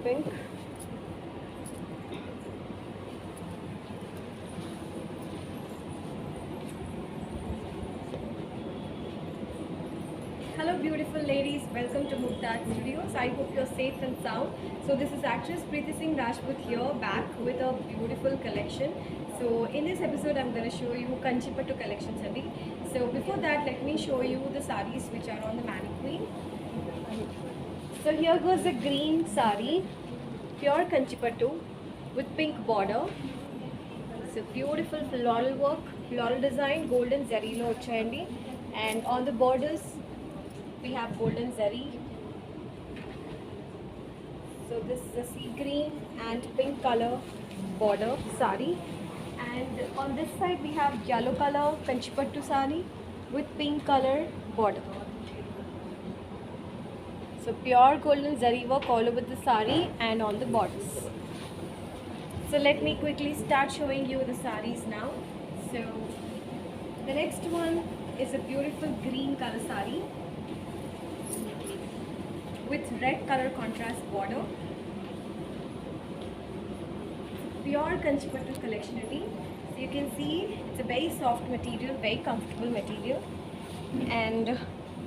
pink. Hello beautiful ladies, welcome to Mukta's Studios. I hope you're safe and sound. So this is actress Preeti Singh Rajput here, back with a beautiful collection. So in this episode I'm going to show you Kanchipattu collections andi. So before that, let me show you the sarees which are on the mannequin. So here goes the green saree, pure Kanchipattu with pink border. So beautiful floral work, floral design, golden zari lo vachayandi, and on the borders we have golden zari. So this is a sea green and pink color border sari, and on this side we have yellow color Kanchipattu sari with pink color border. So pure golden zari work all over the sari and on the borders. So let me quickly start showing you the saris now. So the next one is a beautiful green color sari with red color contrast border. Pure Kanchipattu collection adi. So you can see it's a very soft material, very comfortable material. And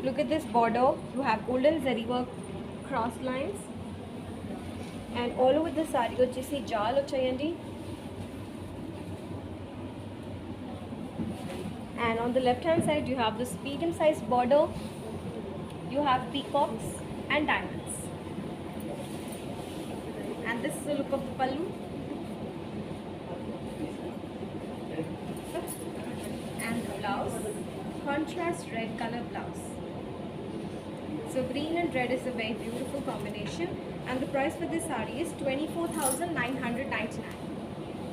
look at this border. You have golden zari work cross lines. And all over the saree వచ్చేసి జాల్ వచ్చాయండి. And on the left hand side you have this medium sized border. You have peacocks and diamonds. And this is the look of the pallu. And the blouse, contrast red color blouse. So green and red is a very beautiful combination, and the price for this saree is 24,999.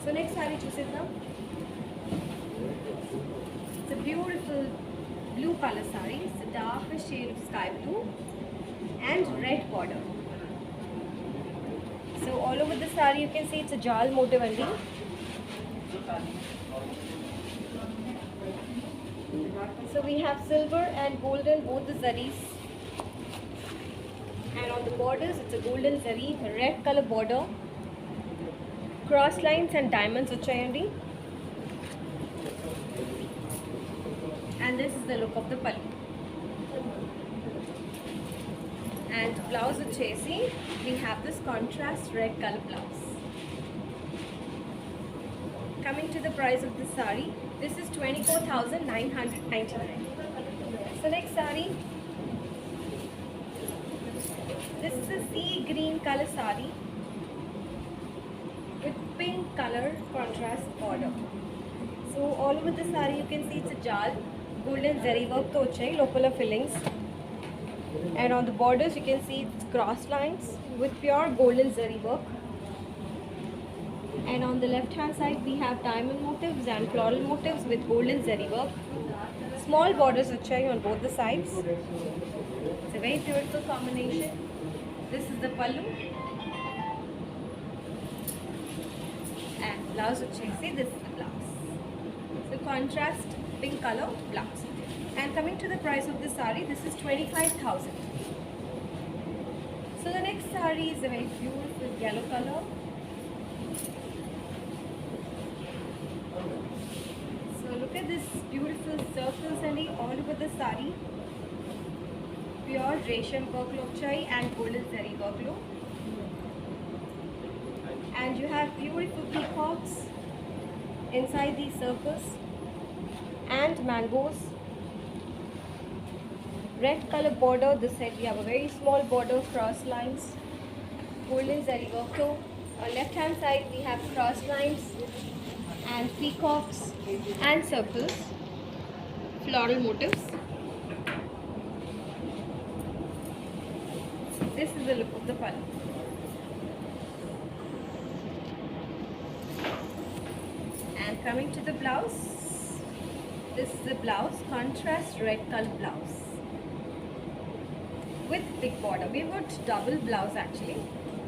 So next saree చూసేద్దాం. It's a beautiful blue color saree. It's a darker shade of sky blue and red border. So all over the saree you can see it's a jal motif andi. So we have silver and golden, both the zaris. And on the borders it's a golden zari, red color border, cross lines and diamonds vachayandi. And this is the look of the pallu. And blouse vachesi, we have this contrast red color blouse. Coming to the price of this saree, this is 24,999. So next saree, this is a sea green color saree with pink color contrast border. So all over the saree you can see it's a jal, golden zari work to vachai lopala fillings. And on the borders you can see it's cross lines with pure golden zari work. And on the left hand side we have diamond motifs and floral motifs with golden zari work. Small borders vachai on both the sides. It's a very beautiful combination. This is the pallu, and blouse vachesi, this is the blouse. So contrast pink color blouse. And coming to the price of this saree, this is 25,000. So the next saree is a very beautiful yellow color. So look at this beautiful circles and all over the saree. Pure resham work lo vachai and golden zari work lo. And you have beautiful peacocks inside these circles and mangoes. Red color border. This side we have a very small border, cross lines, golden zari work lo. On left hand side we have cross lines and peacocks and circles, floral motifs. This is the look of the pallu. And coming to the blouse, this is the blouse, contrast red color blouse with thick border. We got double blouse actually,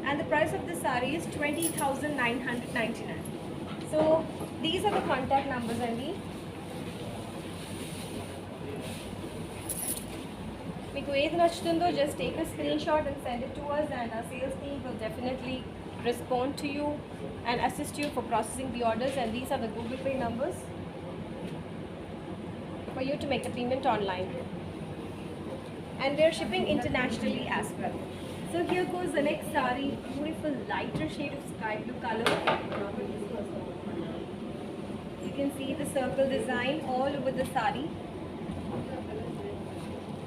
and the price of the saree is 20,999. So these are the contact numbers, Andy. మీకు ఏది నచ్చుతుందో just take a screenshot and send it to us, and our sales team will definitely respond to you and assist you for processing the orders. And these are the Google Pay numbers for you to make the payment online. And they're shipping internationally as well. So here goes the next saree, beautiful lighter shade of sky blue color. You can see the circle design all over the saree.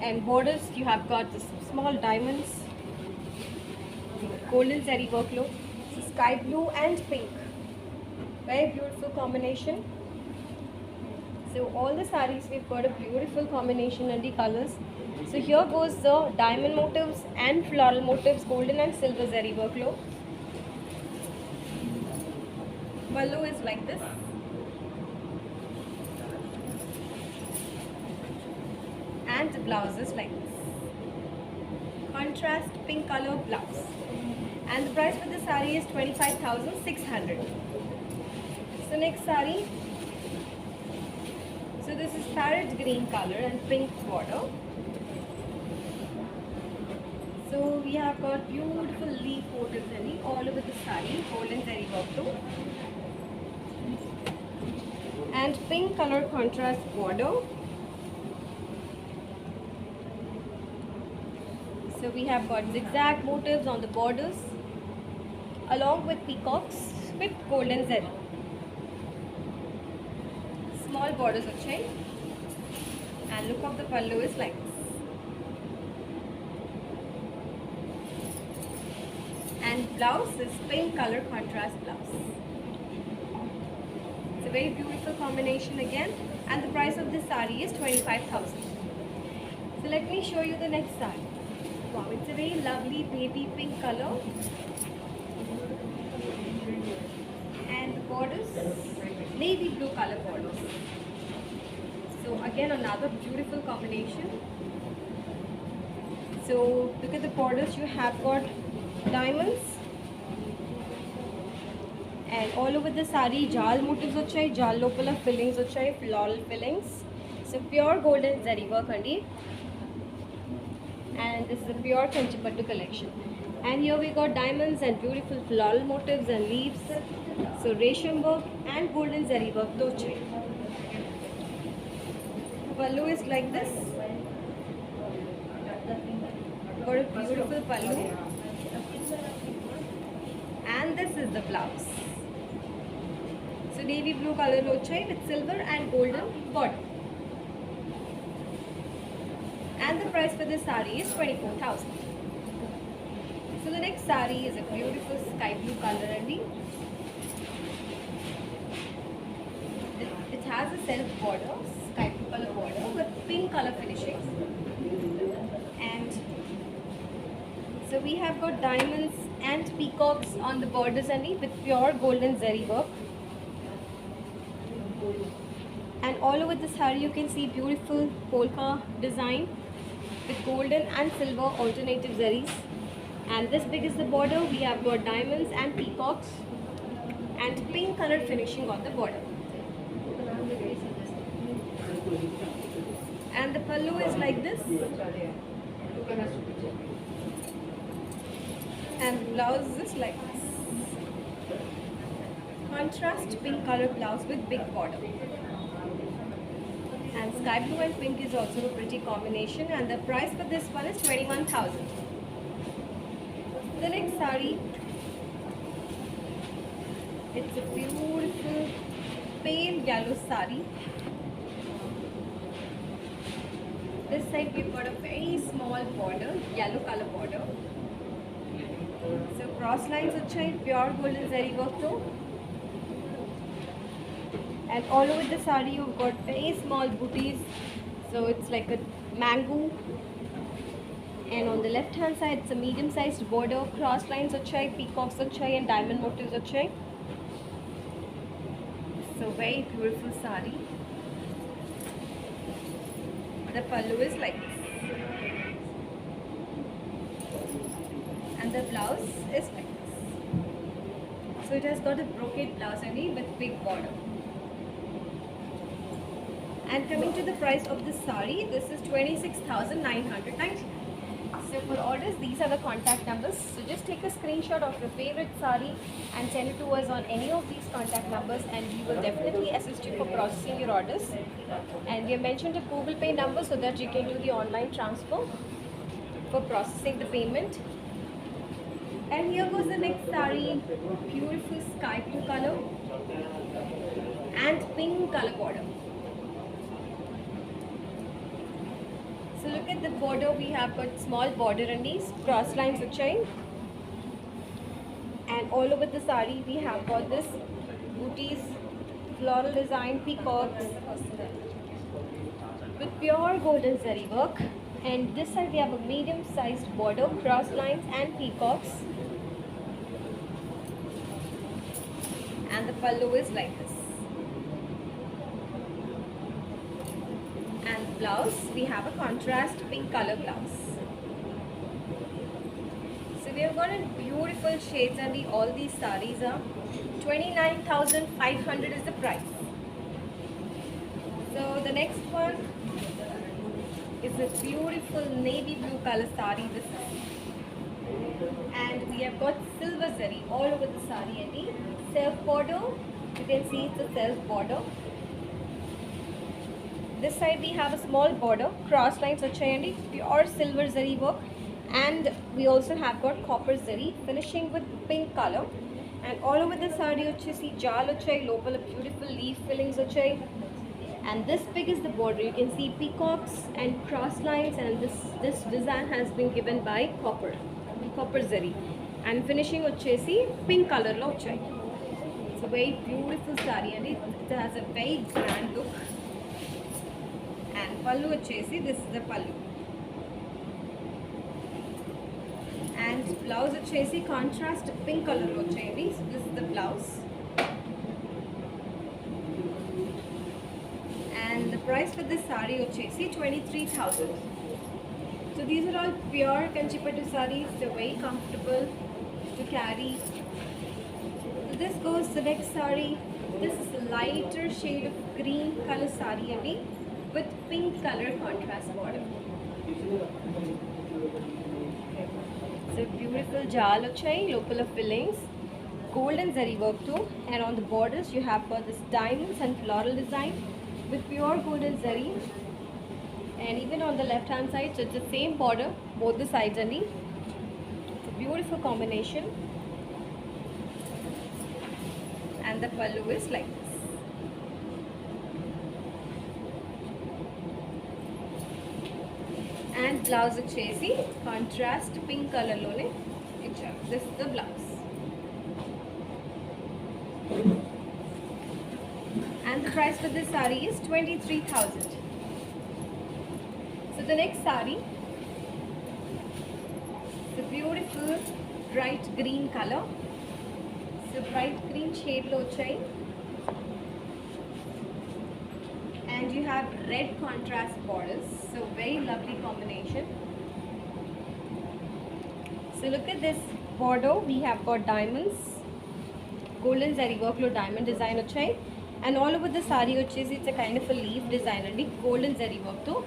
And borders, you have got this small diamonds, golden zari workload, so sky blue and pink, very beautiful combination. So all the sarees we've got a beautiful combination and the colors. So here goes the diamond motifs and floral motifs, golden and silver zari workload. Pallu is like this. And the blouse is like this. Contrast pink color blouse. And the price for this saree is 25,600. So next saree. So this is parrot green color and pink border. So we have got beautiful leaf motifs all over the saree, golden zari work too. And pink color contrast border. So we have got zigzag motifs on the borders along with peacocks with golden zari. Small borders of chain, and look of the pallu is like this. And blouse is pink color contrast blouse. It's a very beautiful combination again, and the price of this saree is 25,000. So let me show you the next saree. Wow, it's a very lovely baby pink color, and the borders navy blue color borders. So again another beautiful combination. So look at the borders, you have got diamonds, and all over the saree jal motifs vachai, jal lopala fillings vachai, floral fillings. So pure golden zari work andi. And this is a pure Kanchipattu collection. And here we got diamonds and beautiful floral motifs and leaves. So resham work and golden zari work toche. Pallu is like this. Got a beautiful pallu. And this is the blouse. So navy blue color toche with silver and golden border. And the price for this saree is 24,000. So the next saree is a beautiful sky blue color only. It has a self border, sky blue color border with pink color finishing. And so we have got diamonds and peacocks on the borders only with pure golden zari work. And all over the saree you can see beautiful polka design with golden and silver alternative zaris. And this big is the border. We have got diamonds and peacocks and pink colored finishing on the border. And the pallu is like this. And the blouse is like this. Contrast pink color blouse with big border. And sky blue and pink is also a pretty combination, and the price for this one is 21,000. The next saree, it's a beautiful pale yellow saree. This side we've got a very small border, yellow color border. So cross lines achai, pure golden zari work though. And all over the saree you've got very small booties. So it's like a mango. And on the left hand side it's a medium sized border, cross lines achai, peacocks achai and diamond motifs achai. So very beautiful saree. The pallu is like this. And the blouse is like this. So it has got a brocade blouse only with big border. And coming to the price of this sari, this is 26,990. So for orders, these are the contact numbers. So just take a screenshot of your favorite sari and send it to us on any of these contact numbers, and we will definitely assist you for processing your orders. And we have mentioned a Google Pay number so that you can do the online transfer for processing the payment. And here goes the next sari, beautiful sky blue color and pink color border. So look at the border, we have got small border and these cross lines chain, and all over the sari we have got this booties, floral design, peacocks with pure golden zari work. And this side we have a medium sized border, cross lines and peacocks, and the pallu is like this. And blouse, we have a contrast pink color blouse. So we have got in beautiful shades, and all these sarees are 29,500 is the price. So the next one is a beautiful navy blue color saree. This is, and we have got silver zari all over the saree, and the self border. You can see it's a self border. This side we have a small border, cross lines vachayandi, pure silver zari work, and we also have got copper zari finishing with pink color. And all over the saree vachesi jal vachai, local beautiful leaf fillings vachai, and this big is the border. You can see peacocks and cross lines, and this design has been given by copper zari, and finishing vachesi pink color lo vachai. It's a very beautiful saree, and it has a very grand look. And pallu vachesi, this is the pallu, and blouse vachesi contrast pink color lo vachayandi. So this is the blouse, and the price for this saree vachesi 23,000. So these are all pure kanchipattu sarees. They're very comfortable to carry. So this goes the next saree. This is a lighter shade of green color saree and with pink color contrast border. So beautiful jal vachai, local of fillings, golden zari work too, and on the borders you have got this diamonds and floral design with pure golden zari, and even on the left hand side, so it's the same border both the sides, and it's a beautiful combination. And the pallu is like this. And blouse vachesi contrast pink color lone icharu. This is the blouse, and the price for this saree is 23,000. So the next saree is a beautiful bright green color. So bright green shade lo chai, and you have red contrast borders, so very lovely combination. So look at this border, we have got diamonds, golden zari work lo diamond design vachai, and all over the saree vachesi it's a kind of a leaf design and golden zari work too.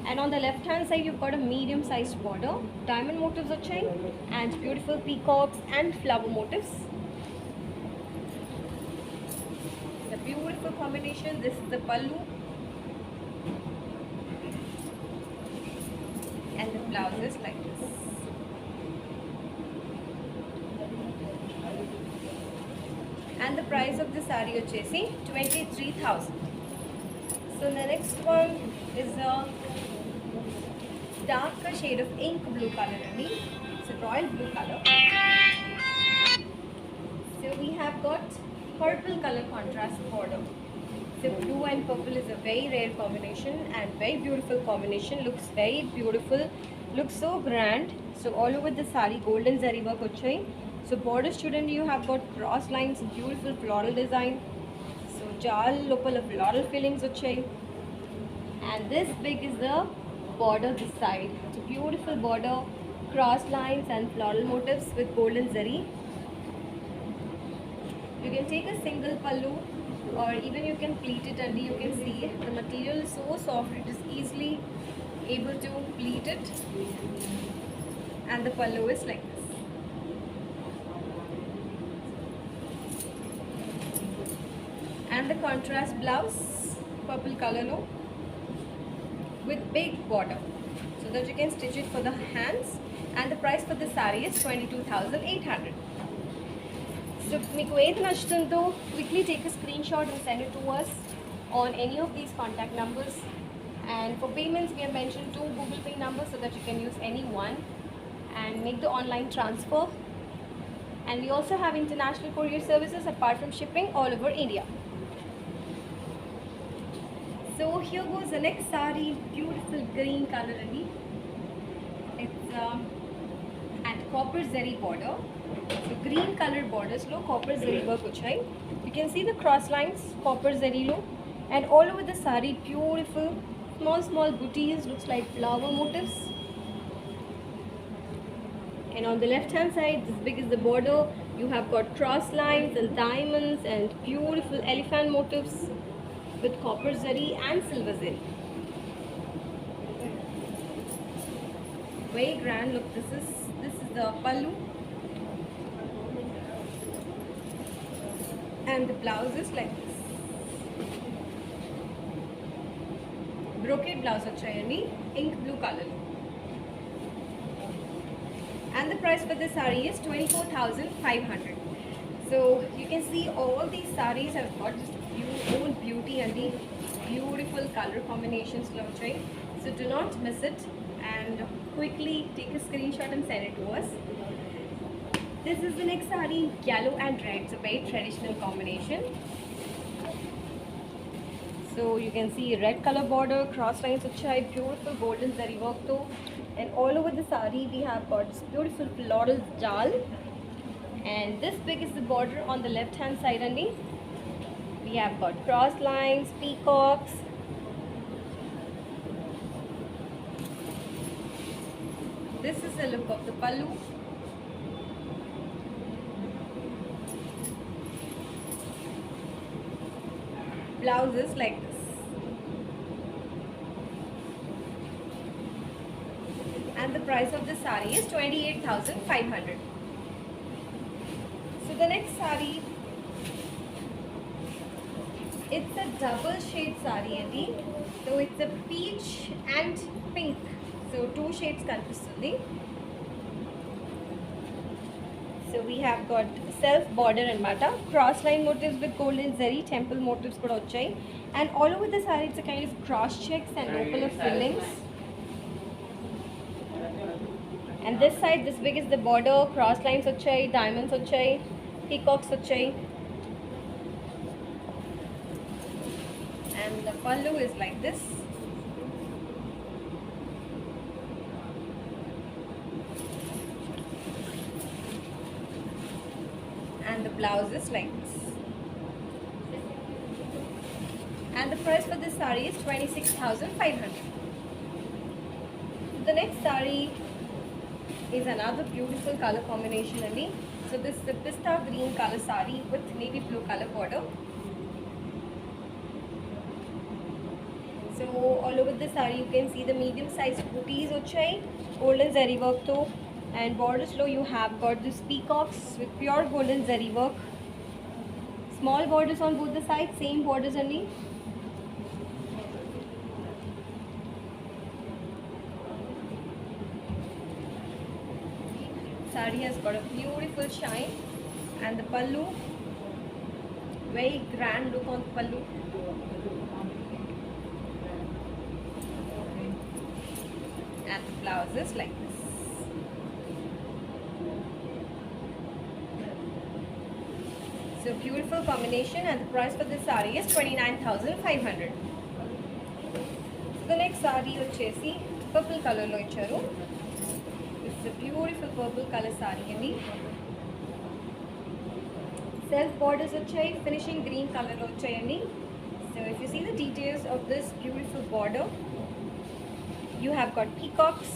And on the left hand side you've got a medium sized border, diamond motifs vachai, and beautiful peacocks and flower motifs. The beautiful combination. This is the pallu, and the blouse is like this. And the price of the saree vachesi 23,000. So the next one is a darker shade of ink blue color. It's a royal blue color. So we have got purple color contrast border. So blue and purple is a very rare combination and very beautiful combination. Looks very beautiful, looks so grand. So all over the saree golden zari work vachai. So border student, you have got cross lines, beautiful floral design. So jal local of floral fillings vachai. And this big is the border this side. It's a beautiful border, cross lines and floral motifs with golden zari. You can take a single pallu or even you can pleat it, and you can see the material is so soft, it is easily able to pleat it. And the pallu is like this. And the contrast blouse, purple color no, with big border, so that you can stitch it for the hands. And the price for this saree is 22,800. So మీకు ఏది నచ్చుతుందో quickly take a screenshot and send it to us on any of these contact numbers. And for payments, we have mentioned 2 Google Pay numbers so that you can use any one and make the online transfer. And we also have international courier services apart from shipping all over India. So here goes the next saree, beautiful green color only. It's and copper zari border. So green color borders lo copper zari work vachai. You can see the cross lines, copper zari lo, and all over the saree beautiful small booties, looks like flower motifs. And on the left hand side, this big is the border, you have got cross lines and diamonds and beautiful elephant motifs with copper zari and silver zari. Very grand look. This is the pallu, and the blouse is like this. Brocade blouse vachayandi, ink blue color. And the price for this saree is 24,500. So you can see all these sarees have got just own beauty and the beautiful color combinations lo vachai. So do not miss it and quickly take a screenshot and send it to us. This is the next saree, yellow and red. It's a very traditional combination. So you can see red color border, cross lines vachai, beautiful golden zari work though. And all over the saree we have got this beautiful floral jal. And this big is the border on the left hand side only. We have got cross lines, peacocks. This is the look of the pallu. Blouse is like this. And the price of this saree is 28,500. So the next saree, it's a double shade saree andi. So it's a peach and pink. So 2 shades kanipistundi. So we have got self border and mata, cross line motifs with golden zari, temple motifs kuda vachai. And all over the saree it's a kind of cross checks and opal fillings. And this side, this big is the border, cross lines vachai, diamonds vachai, peacocks vachai. And the pallu is like this. And the blouse is like this. And the price for this saree is 26,500. The next saree is another beautiful color combination only. So this is the pista green color saree with navy blue color border. So all over the saree you can see the medium sized booties vachai, golden zari work though. And borders low you have got this peacocks with pure golden zari work. Small borders on both the sides, same borders only. Saree has got a beautiful shine. And the pallu, very grand look on the pallu. And the blouse is like this. So beautiful combination, and the price for this saree is 29,500. So the next saree vachesi purple color lo icharu. This is a beautiful purple color saree andi. Self borders vachai, finishing green color lo vachayandi. So if you see the details of this beautiful border, you have got peacocks,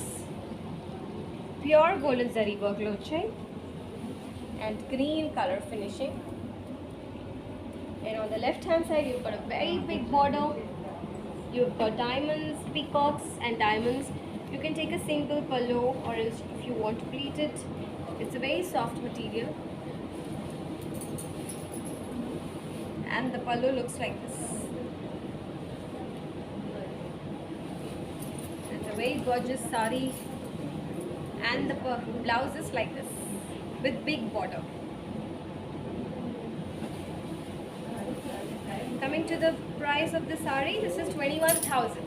pure golden zari work lo vachai, and green color finishing. And on the left hand side, you've got a very big border. You've got diamonds, peacocks and diamonds. You can take a single pallu, or else if you want to pleat it. It's a very soft material. And the pallu looks like this. It's a very gorgeous sari. And the blouse is like this, with big border. Coming to the price of the sari, this is 21,000.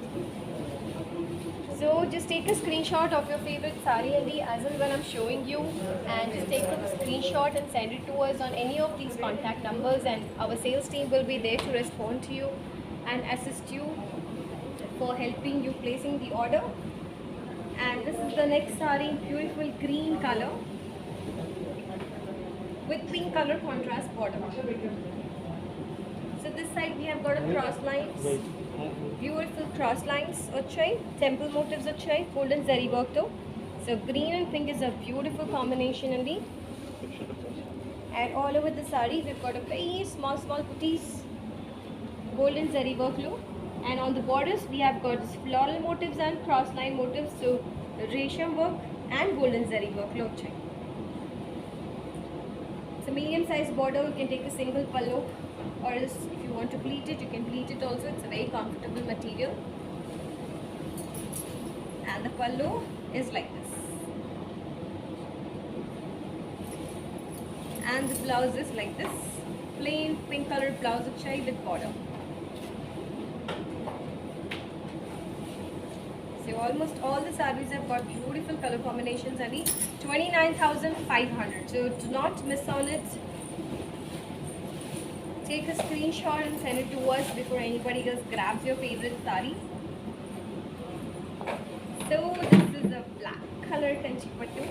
So just take a screenshot of your favorite sari as and when I'm showing you, and just take a screenshot and send it to us on any of these contact numbers, and our sales team will be there to respond to you and assist you for helping you placing the order. And this is the next sari, beautiful green color with pink color contrast border. So this side we have got a cross lines, beautiful cross lines ochai, temple motives ochai, golden zari work though. So green and pink is a beautiful combination indeed. And all over the sari we've got a very small booties, golden zari work look. And on the borders we have got floral motives and cross line motives, so resham work and golden zari work look. It's a medium sized border. You can take a single pallu, or else if you want to pleat it, you can pleat it also. It's a very comfortable material. And the pallu is like this. And the blouse is like this, plain pink colored blouse ochai with border. So almost all the sarees have got beautiful color combinations, and 29,500. So do not miss on it. Take a screenshot and send it to us before anybody else grabs your favorite saree. So this is a black color kanchipattu.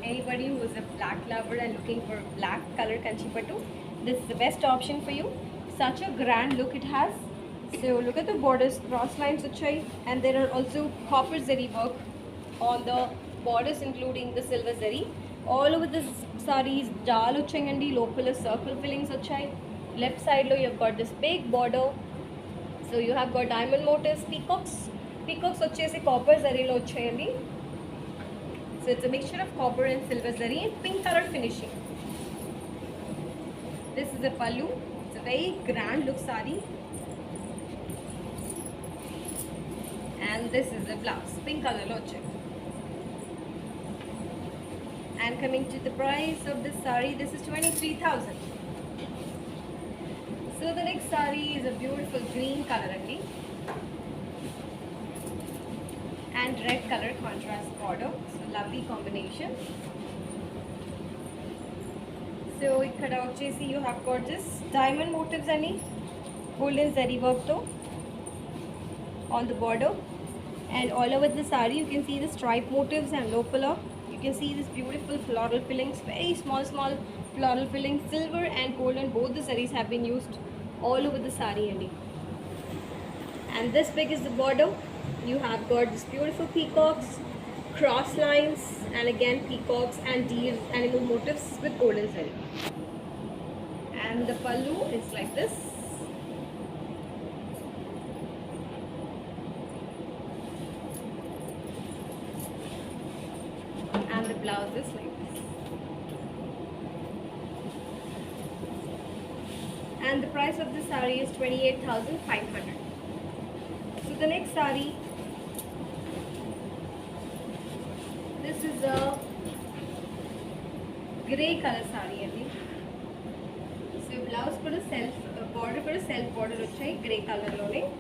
Anybody who is a black lover and looking for black color kanchipattu, this is the best option for you. Such a grand look it has. So look at the borders, cross lines ochai, and there are also copper zari work on the borders, including the silver zari. All over this saree is dal ochayandi, local circle fillings ochai. Left side lo you have got this big border. So you have got diamond motifs, peacocks ochese copper zari lo ochayandi. So it's a mixture of copper and silver zari and pink color finishing. This is a pallu. It's a very grand look saree. And this is the blouse, pink color loche. And coming to the price of this sari, this is 23,000. So the next sari is a beautiful green color only, and red color contrast border. So lovely combination. So ikkada vachesi you have got this diamond motives ani, golden zari work though on the border. And all over the sari you can see the stripe motives and low. You can see this beautiful floral fillings, very small floral fillings, silver and golden, both the saris have been used all over the sari only. And this big is the border. You have got this beautiful peacocks, cross lines, and again peacocks and deer animal motifs with golden zari. And the pallu is like this. And the blouse is like this. And the price of this sari is 28,500. So the next sari, this is a grey color sari only. So blouse for a self border ochai grey color lone.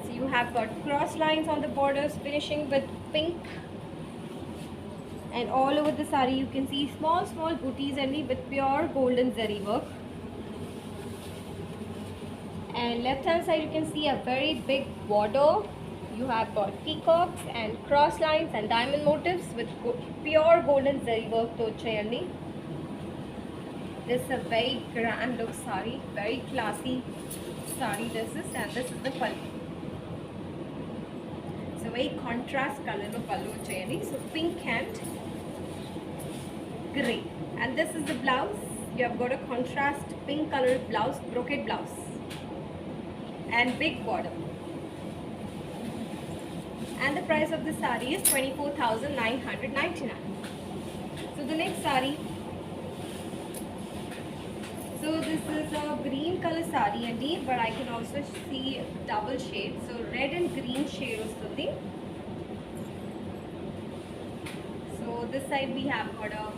So you have got cross lines on the borders finishing with pink. And all over the sari you can see small booties only with pure golden zari work. And left hand side you can see a very big border. You have got peacocks and cross lines and diamond motifs with pure golden zari work toche only. This is a very grand look sari, very classy sari this is, and this is the pallu. So very contrast color of pallu ochayandi. So pink and grey. And this is the blouse, you have got a contrast pink color blouse, brocade blouse, and big border. And the price of this saree is 24,999. So the next saree, so this is a green color saree indeed, but I can also see double shades. So red and green shade vastudi. So this side we have got a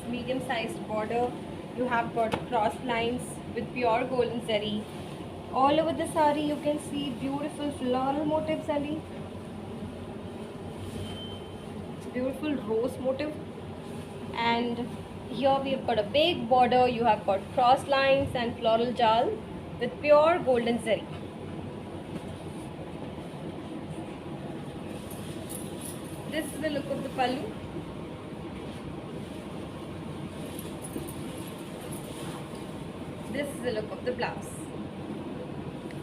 medium sized border. You have got cross lines with pure golden zari. All over the saree you can see beautiful floral motifs and beautiful rose motif. And here we have got a big border. You have got cross lines and floral jal with pure golden zari. This is the look of the pallu. This is the look of the blouse.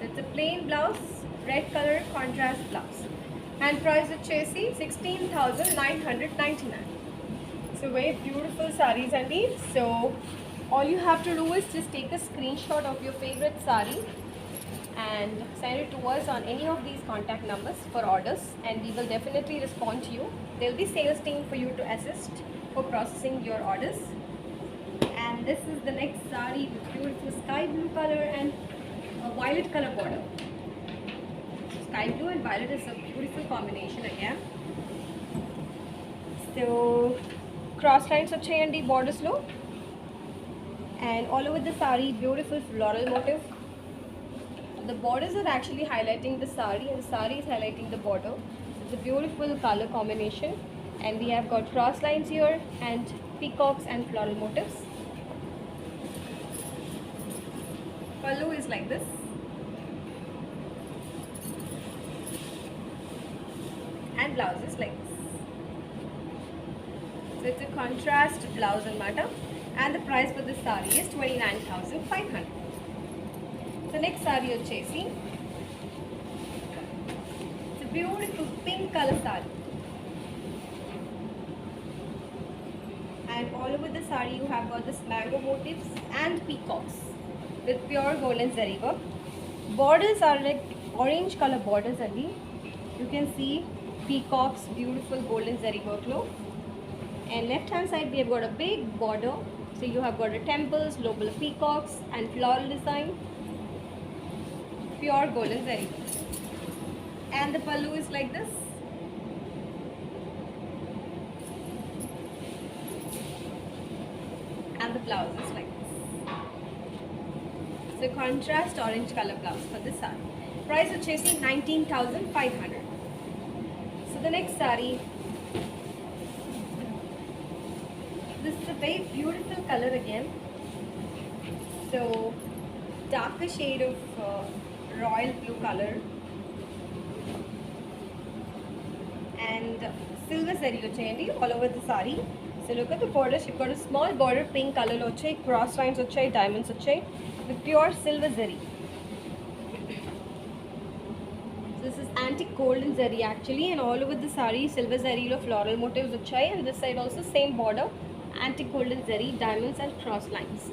It's a plain blouse, red color contrast blouse. And price of Chesi 16,999. So very beautiful sarees indeed. So all you have to do is just take a screenshot of your favorite saree and send it to us on any of these contact numbers for orders, and we will definitely respond to you. There will be sales team for you to assist for processing your orders. And this is the next saree with beautiful sky blue color and a violet color border. Sky blue and violet is a beautiful combination again. So cross lines vachayandi borders lo, and all over the saree beautiful floral motif. The borders are actually highlighting the saree and the saree is highlighting the border. It's a beautiful color combination, and we have got cross lines here and peacocks and floral motifs. Pallu is like this. And blouse is like this. So it's a contrast blouse and matter, and the price for this saree is 29,500. The next saree is Chesi. It's a beautiful pink color saree. And all over the saree you have got this mango motifs and peacocks with pure golden zari work. Borders are like orange color borders only. You can see peacocks, beautiful golden zari work low. And left hand side we have got a big border. So you have got a temples, global peacocks and floral design. Pure golden zari. And the pallu is like this. And the blouse is like this. So contrast orange color blouse for this saree. Price of Chesi 19,500. So the next saree, this is a very beautiful color again. So darker shade of royal blue color and silver zari vachayandi all over the saree. So look at the borders. You've got a small border, pink color lo vachai, cross lines vachai, diamonds vachai with pure silver zari. This is antique golden zari actually, and all over the saree silver zari lo floral motifs vachai, and this side also same border, antique golden zari, diamonds and cross lines.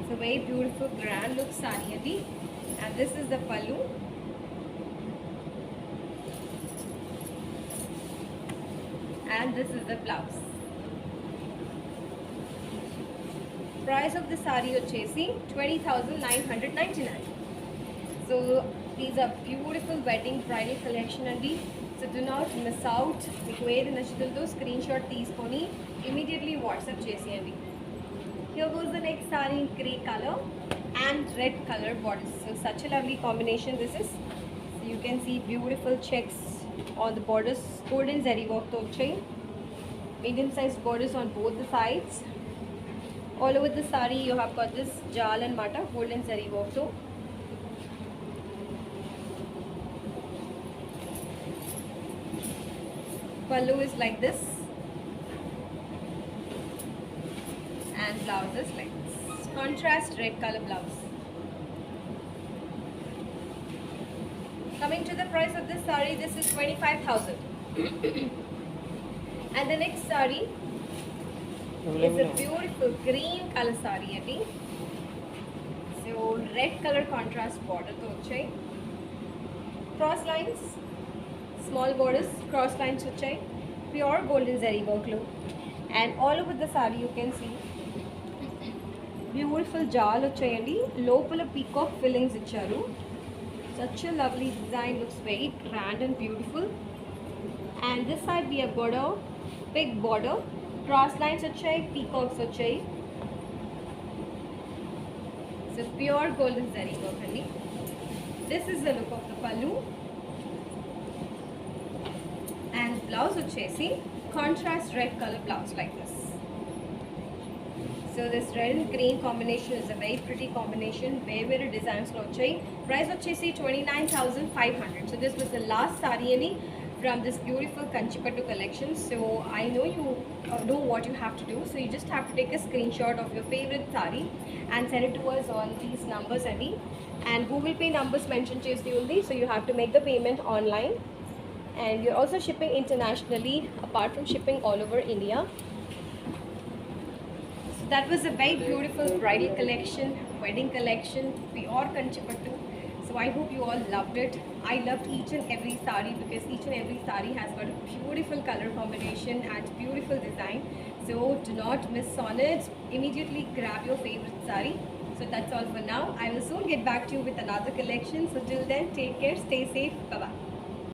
It's a very beautiful grand look saree adi, and this is the pallu. And this is the blouse. Price of the saree vachesi 20,999. So these are beautiful wedding bridal collection andi. So do not miss out. Meeku edi nachituldo screenshot teeskoni immediately WhatsApp cheseyandi. Here goes the next saree in grey color and red color borders. So such a lovely combination this is. So you can see beautiful checks on the borders, golden zari work to chain, medium sized borders on both the sides. All over the saree you have got this jal and mata, golden zari work to. Pallu is like this and blouse is like this. Contrast red color blouse. Coming to the price of this saree, this is 25,000. And the next saree, is a beautiful green color saree adi. So red color contrast border to vachai. Cross lines, small borders, cross lines vachai. Pure golden zari work look. And all over the saree you can see beautiful jal vachayandi. Lopala peacock fillings icharu. Such a lovely design, looks very grand and beautiful. And this side we have got a big border, cross lines vachai, peacocks vachai. So pure golden zari work andi. This is the look of the pallu. And blouse vachesi contrast red color blouse like this. So this red and green combination is a very pretty combination. Very designs lo vachai. Price vachesi 29,500. So this was the last saree ani from this beautiful Kanchipattu collection. So I know you know what you have to do. So you just have to take a screenshot of your favorite saree and send it to us on these numbers andi. And Google Pay numbers mentioned chesi. So you have to make the payment online. And you're also shipping internationally apart from shipping all over India. So that was a very beautiful bridal collection, wedding collection, pure Kanchipattu. So I hope you all loved it. I loved each and every saree because each and every saree has got a beautiful color combination and beautiful design. So do not miss on it. Immediately grab your favorite saree. So that's all for now. I will soon get back to you with another collection. So till then, take care, stay safe, bye bye.